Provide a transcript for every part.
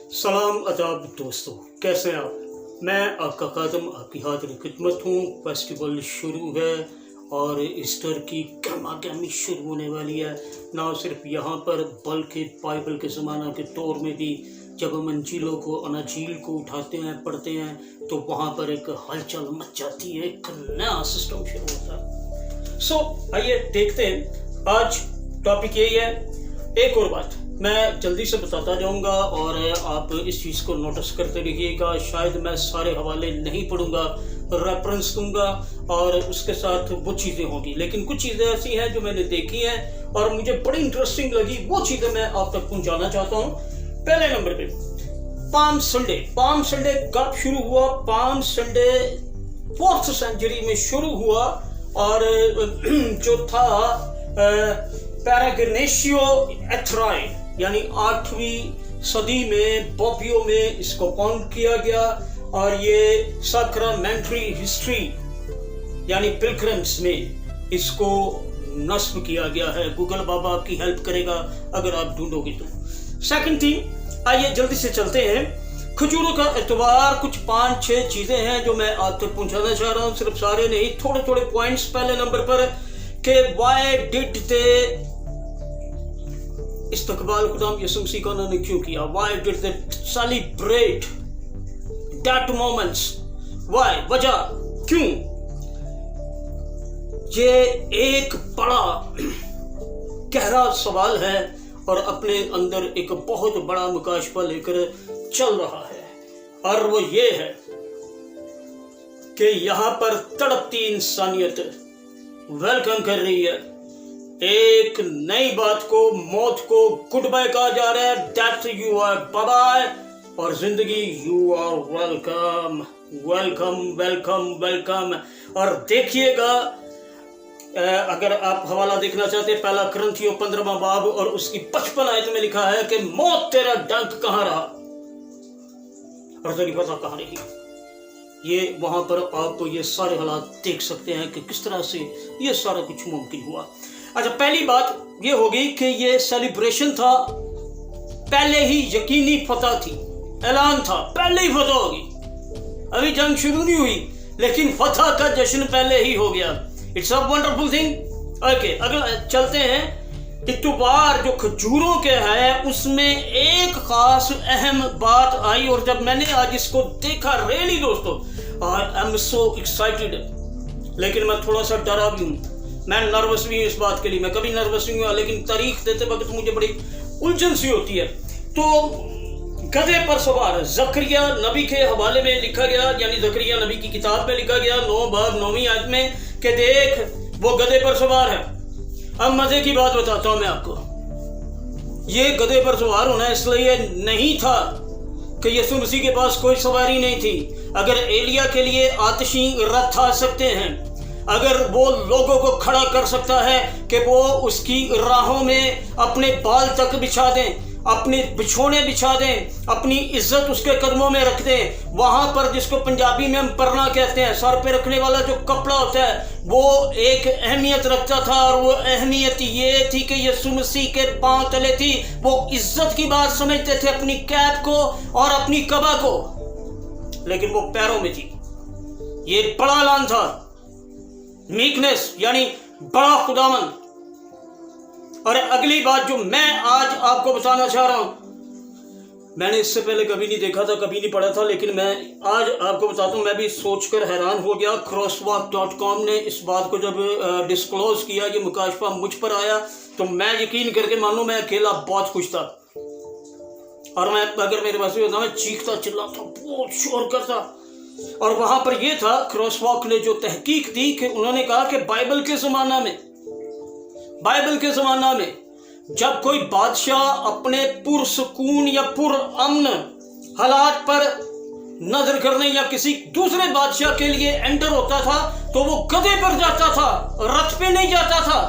सलाम अदाब दोस्तों, कैसे हैं आप। मैं आपका कादम आपकी हाजिर खिदमत हूँ। फेस्टिवल शुरू है और ईस्टर की गर्मा गर्मी शुरू होने वाली है। ना सिर्फ यहाँ पर बल्कि बाइबल के ज़माना के दौर में भी जब हम अंजीलों को अनाजील को उठाते हैं पढ़ते हैं तो वहाँ पर एक हलचल मच जाती है, एक नया सिस्टम शुरू होता है। आइए देखते हैं। आज टॉपिक यही है। एक और बात मैं जल्दी से बताता जाऊंगा और आप इस चीज़ को नोटिस करते रहिएगा। शायद मैं सारे हवाले नहीं पढ़ूंगा, रेफरेंस दूंगा और उसके साथ वो चीज़ें होंगी, लेकिन कुछ चीज़ें ऐसी हैं जो मैंने देखी हैं और मुझे बड़ी इंटरेस्टिंग लगी। वो चीज़ें मैं आप तक पहुंचाना चाहता हूँ। पहले नंबर पे पाम संडे कब शुरू हुआ? पाम संडे 4th सेंचुरी में शुरू हुआ और जो था पैराग्नेशियो एथराई यानी 8वीं सदी में बोपियो में इसको फाउंड किया गया और ये सैक्रामेंटरी हिस्ट्री यानी पिलग्रिम्स में इसको नस्ब किया गया है। गूगल बाबा आपकी हेल्प करेगा अगर आप ढूंढोगे तो। सेकंड थिंग, आइए जल्दी से चलते हैं। खजूरों का एतबार कुछ 5-6 चीजें हैं जो मैं आप तक पहुंचाना चाह रहा हूं, सिर्फ सारे नहीं, थोड़े थोड़े पॉइंट्स। पहले नंबर पर कि व्हाई डिड दे इस्तकबाल खुदाम यसु मसीह का उन्होंने क्यों किया? Why did they celebrate that moments? Why, वजह क्यों? ये एक बड़ा गहरा सवाल है और अपने अंदर एक बहुत बड़ा मुकाशफा लेकर चल रहा है और वो ये है कि यहाँ पर तड़पती इंसानियत वेलकम कर रही है एक नई बात को, मौत को गुड बाय कहा जा रहा है। Death you are bye bye और जिंदगी you are welcome welcome welcome welcome. और देखिएगा, अगर आप हवाला देखना चाहते हैं, पहला कुरिन्थियों 15वां बाब और उसकी 55 आयत में लिखा है कि मौत तेरा डंक कहाँ रहा और तेरी पता कहाँ रही। ये वहां पर आप ये सारे हालात देख सकते हैं कि किस तरह से ये सारा कुछ मुमकिन हुआ। अच्छा, पहली बात ये होगी कि ये सेलिब्रेशन था, पहले ही यकीनी फतह थी, ऐलान था, पहले ही फतह होगी। अभी जंग शुरू नहीं हुई लेकिन फतह का जश्न पहले ही हो गया। It's a wonderful thing. Okay, अगला चलते हैं। इतबार जो खजूरों के है उसमें एक खास अहम बात आई और जब मैंने आज इसको देखा, रियली दोस्तों आई एम सो एक्साइटेड, लेकिन मैं थोड़ा सा डरा भी हूँ, मैं नर्वस भी हूँ इस बात के लिए। मैं कभी नर्वस नहीं हुआ लेकिन तारीख देते वक्त मुझे बड़ी उलझन सी होती है। तो गधे पर सवार जकरिया नबी के हवाले में लिखा गया, यानी जकरिया नबी की किताब में लिखा गया 9 बाब 9वीं आयत में कि देख वो गधे पर सवार है। अब मजे की बात बताता हूं मैं आपको। ये गधे पर सवार होना इसलिए नहीं था कि यीशु मसीह के पास कोई सवारी नहीं थी। अगर एलिया के लिए आतिशी रथ आ सकते हैं, अगर वो लोगों को खड़ा कर सकता है कि वो उसकी राहों में अपने बाल तक बिछा दें, अपने बिछोने बिछा दें, अपनी इज्जत उसके कदमों में रख दें, वहां पर जिसको पंजाबी में हम परना कहते हैं, सर पे रखने वाला जो कपड़ा होता है, वो एक अहमियत रखता था और वो अहमियत ये थी कि यीशु मसीह के पांव तले थी। वो इज्जत की बात समझते थे अपनी कैप को और अपनी कबा को, लेकिन वो पैरों में थी। ये बड़ा ऐलान था, मीकनेस यानी बड़ा खुदावन। और अगली बात जो मैं आज आपको बताना चाह रहा हूं, मैंने इससे पहले कभी नहीं देखा था, कभी नहीं पढ़ा था, लेकिन मैं आज आपको बताता हूं। मैं भी सोचकर हैरान हो गया। crosswalk.com ने इस बात को जब डिस्क्लोज किया, ये मुकाशफा मुझ पर आया, तो मैं यकीन करके मानो मैं अकेला बहुत खुश था। और मैं अगर मेरे पास होता मैं चीखता चिल्लाता, बहुत शोर करता। और वहां पर यह था, क्रॉसवॉक ने जो तहकीक दी कि उन्होंने कहा कि बाइबल के ज़माना में जब कोई बादशाह अपने पुरसकून या पुरअमन हालात पर नजर करने या किसी दूसरे बादशाह के लिए एंटर होता था तो वो गधे पर जाता था, रथ पे नहीं जाता था,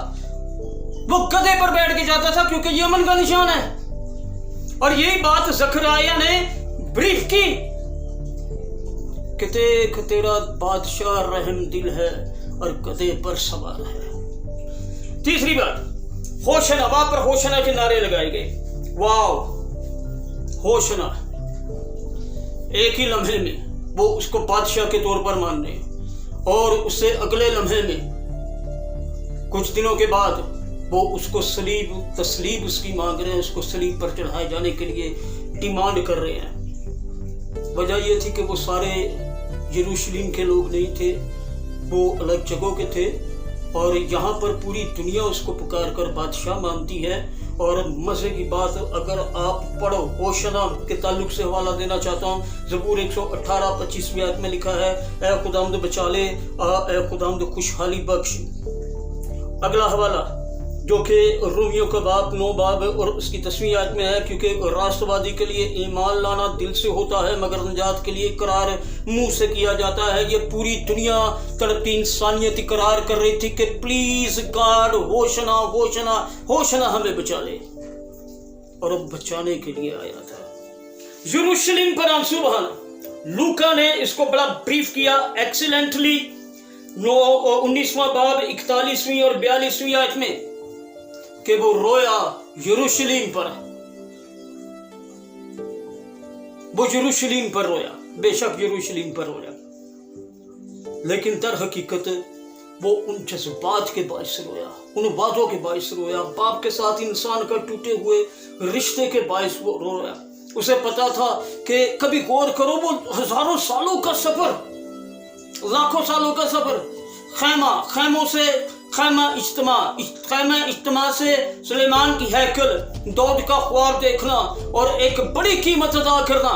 वो गधे पर बैठ के जाता था, क्योंकि ये अमन का निशान है। और यही बात जकरिया ने ब्रीफ की कि देख तेरा बादशाह रहम दिल है और गधे पर सवार है। तीसरी बात, होशना, वहां पर होशना के नारे लगाए गए। वाव, होशना, ایک ہی لمحے میں وہ اس کو بادشاہ کے طور پر ماننے اور اسے اگلے لمحے میں کچھ دنوں کے بعد وہ اس کو تسلیب اس کی مانگ رہے ہیں، اس کو صلیب پر چڑھائے جانے کے لیے ڈیمانڈ کر رہے ہیں۔ وجہ یہ تھی کہ وہ سارے یروشلم کے لوگ نہیں تھے، وہ الگ جگہوں کے تھے، اور یہاں پر پوری دنیا اس کو پکار کر بادشاہ مانتی ہے۔ اور مزے کی بات، اگر آپ پڑھو ہوشنا کے تعلق سے حوالہ دینا چاہتا ہوں، زبور 118 25ویں آیت میں لکھا ہے، اے خداوند بچا لے، اے خداوند خوشحالی بخش۔ اگلا حوالہ جو کہ رومیوں کا باب 9 باب اور اس کی 10ویں آیت میں ہے، کیونکہ راست وادی کے لیے ایمان لانا دل سے ہوتا ہے مگر نجات کے لیے اقرار منہ سے کیا جاتا ہے۔ یہ پوری دنیا تڑپتی انسانیت اقرار کر رہی تھی کہ پلیز گاڈ ہوشنا ہوشنا ہوشنا ہمیں بچا لے، اور اب بچانے کے لیے آیا تھا۔ یروشلم پر آنسو بہانا، لوکا نے اس کو بڑا بریف کیا ایکسیلنٹلی 19واں باب 41ویں اور 42ویں آیت میں، کہ وہ رویا یروشلم پر، وہ یروشلم پر رویا، بے شک یروشلم پر رویا، لیکن در حقیقت وہ ان جذبات کے باعث رویا، ان باتوں کے باعث رویا، باپ کے ساتھ انسان کا ٹوٹے ہوئے رشتے کے باعث وہ رویا۔ اسے پتا تھا کہ کبھی غور کرو، وہ ہزاروں سالوں کا سفر، لاکھوں سالوں کا سفر، خیموں سے خیمہ اجتماع سے سلیمان کی ہیکل، داؤد کا خواب دیکھنا اور ایک بڑی قیمت ادا کرنا،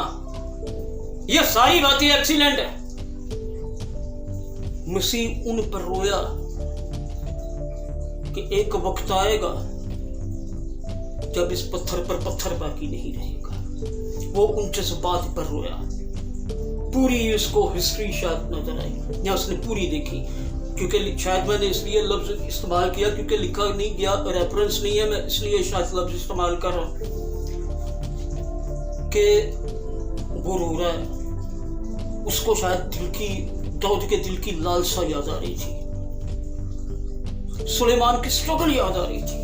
یہ ساری باتیں ایکسیلنٹ ہے۔ مسیح ان پر رویا کہ ایک وقت آئے گا جب اس پتھر پر پتھر باقی نہیں رہے گا۔ وہ ان جذبات پر رویا، پوری اس کو ہسٹری شاید نظر آئی یا اس نے پوری دیکھی، کیونکہ شاید میں نے اس لیے لفظ استعمال کیا کیونکہ لکھا نہیں گیا، ریفرنس نہیں ہے، میں اس لیے شاید لفظ استعمال کر رہا ہوں کہ وہ رو رہا ہے۔ اس کو شاید داؤد کے دل کی لالسا یاد آ رہی تھی، سلیمان کی سٹرگل یاد آ رہی تھی،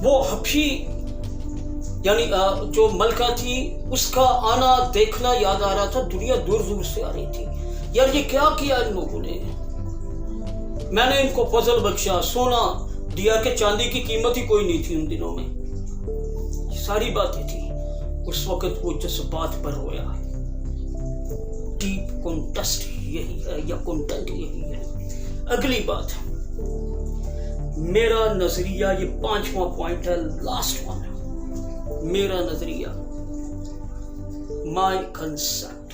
وہ حبشی یعنی جو ملکہ تھی اس کا آنا دیکھنا یاد آ رہا تھا، دنیا دور دور سے آ رہی تھی۔ یار یہ کیا کیا ان لوگوں نے، میں نے ان کو فضل بخشا، سونا دیا کہ چاندی کی قیمت ہی کوئی نہیں تھی ان دنوں میں، یہ ساری باتیں تھی۔ اس وقت وہ جذبات پر رویا، ڈیپ کانٹیکسٹ یہی ہے یا کنٹینٹ یہی ہے۔ اگلی بات، میرا نظریہ، یہ 5واں پوائنٹ ہے، لاسٹ ون، میرا نظریہ، مائی کنسپٹ،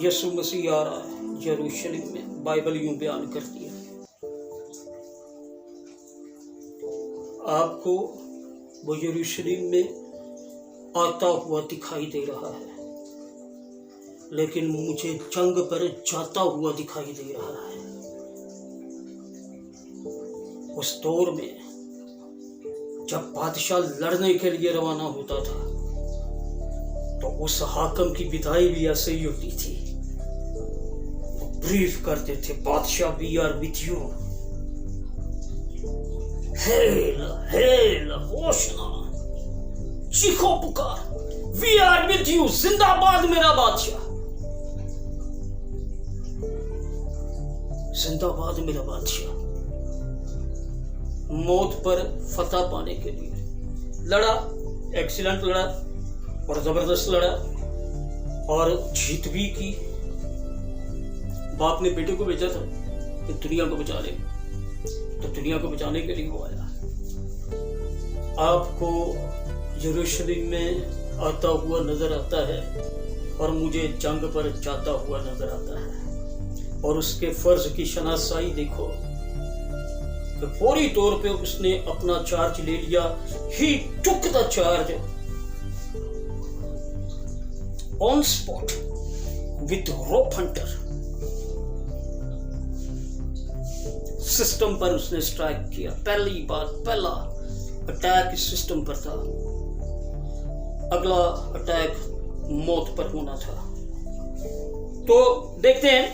یسوع مسیح آ رہا ہے یروشلم میں، بائبل یوں بیان کرتی ہے۔ آپ کو وہ یروشلم میں آتا ہوا دکھائی دے رہا ہے، لیکن مجھے جنگ پر جاتا ہوا دکھائی دے رہا ہے۔ اس دور میں جب بادشاہ لڑنے کے لیے روانہ ہوتا تھا تو اس حاکم کی بدائی بھی ایسے ہی ہوتی تھی، وہ بریف کرتے تھے، بادشاہ وی آر وتھ یو، ہیل ہوشنا، چیخو پکار، وی آر وتھ یو، زندہ باد میرا بادشاہ، زندہ باد میرا بادشاہ۔ موت پر فتح پانے کے لیے لڑا، ایکسیلنٹ لڑا اور زبردست لڑا اور جیت بھی کی۔ باپ نے بیٹے کو بھیجا تھا کہ دنیا کو بچا لے، تو دنیا کو بچانے کے لیے وہ آیا۔ آپ کو یروشلم میں آتا ہوا نظر آتا ہے اور مجھے جنگ پر جاتا ہوا نظر آتا ہے، اور اس کے فرض کی شناسائی دیکھو کہ فوری طور پہ اس نے اپنا چارج لے لیا۔ ہی ٹک دا چارج آن اسپاٹ وتھ روپ ہنٹر، سسٹم پر اس نے اسٹرائک کیا۔ پہلی بات، پہلا اٹیک اس سسٹم پر تھا، اگلا اٹیک موت پر ہونا تھا۔ تو دیکھتے ہیں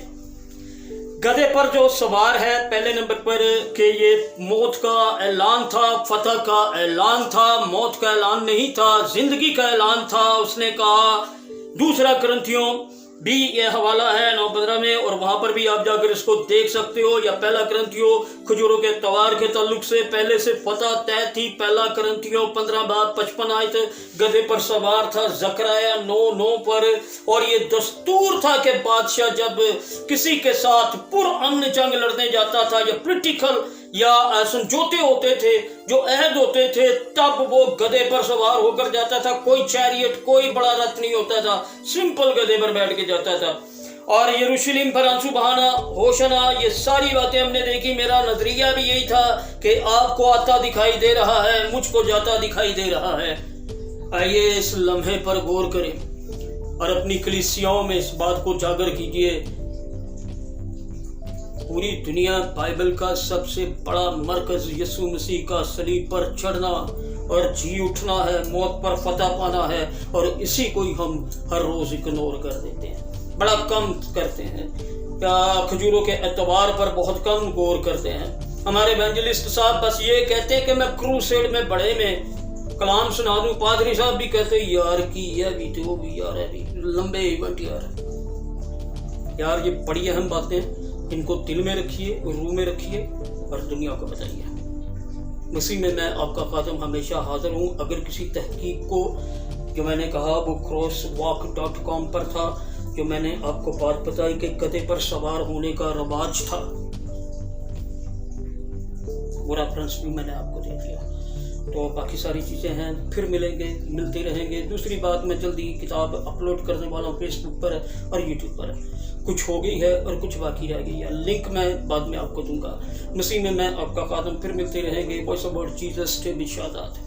गधे पर जो सवार है, पहले नंबर पर कि ये मौत का ऐलान था, फतह का ऐलान था, मौत का ऐलान नहीं था, जिंदगी का ऐलान था, उसने कहा। दूसरा ग्रंथियों भी ये हवाला है 9:15 में, और वहां पर भी आप जाकर इसको देख सकते हो। या पहला ग्रंथियों खजूरों के तवार के ताल्लुक से पहले से फतह तय थी। पहला ग्रंथियों 15 बाब 55 आयत, गधे पर सवार था जकराया 9:9 पर। और ये दस्तूर था कि बादशाह जब किसी के साथ पुरअमन जंग लड़ने जाता था, या पोलिटिकल या समझौते होते थे, जो अहद होते थे, तब वो गधे पर सवार होकर जाता था। कोई चैरियट, कोई बड़ा रथ नहीं होता था, सिंपल गधे पर बैठ के जाता था। और यरूशलेम पर आंसू बहाना, होशना, ये सारी बातें हमने देखी। मेरा नजरिया भी यही था कि आपको आता दिखाई दे रहा है, मुझको जाता दिखाई दे रहा है। आइए इस लम्हे पर गौर करें और अपनी कलीसियाओं में इस बात को जागर कीजिए। पूरी दुनिया बाइबल का सबसे बड़ा मरकज यीशु मसीह का सलीब पर चढ़ना और जी उठना है, मौत पर फतह पाना है, और इसी को ही हम हर रोज इग्नोर कर देते हैं, बड़ा कम करते हैं। या खजूरों के एतबार पर बहुत कम गौर करते हैं। हमारे इवेंजलिस्ट साहब बस ये कहते हैं कि मैं क्रूसेड में बड़े में कलाम सुना दूं। पादरी साहब भी कहते हैं यार की यह भी तो भी यार है भी लंबे इवेंट यार ये बड़ी अहम बातें, इनको दिल में रखिए, रूह में रखिए और दुनिया को बताइए। मसीह में मैं आपका खादम हमेशा हाजिर हूँ। अगर किसी तहकीक को जो मैंने कहा वो crosswalk.com पर था, जो मैंने आपको बात बताई कि गधे पर सवार होने का रवाज था, वो रेफरेंस भी मैंने आपको दे दिया। तो बाकी सारी चीज़ें हैं, फिर मिलते रहेंगे। दूसरी बात, मैं जल्दी किताब अपलोड करने वाला हूँ फेसबुक पर और यूट्यूब पर। कुछ हो गई है और कुछ बाकी रह गई है, लिंक मैं बाद में आपको दूंगा। मसीह में मैं आपका खादम, फिर मिलते रहेंगे। वॉइस ऑफ गॉड जीसस के बिशादात।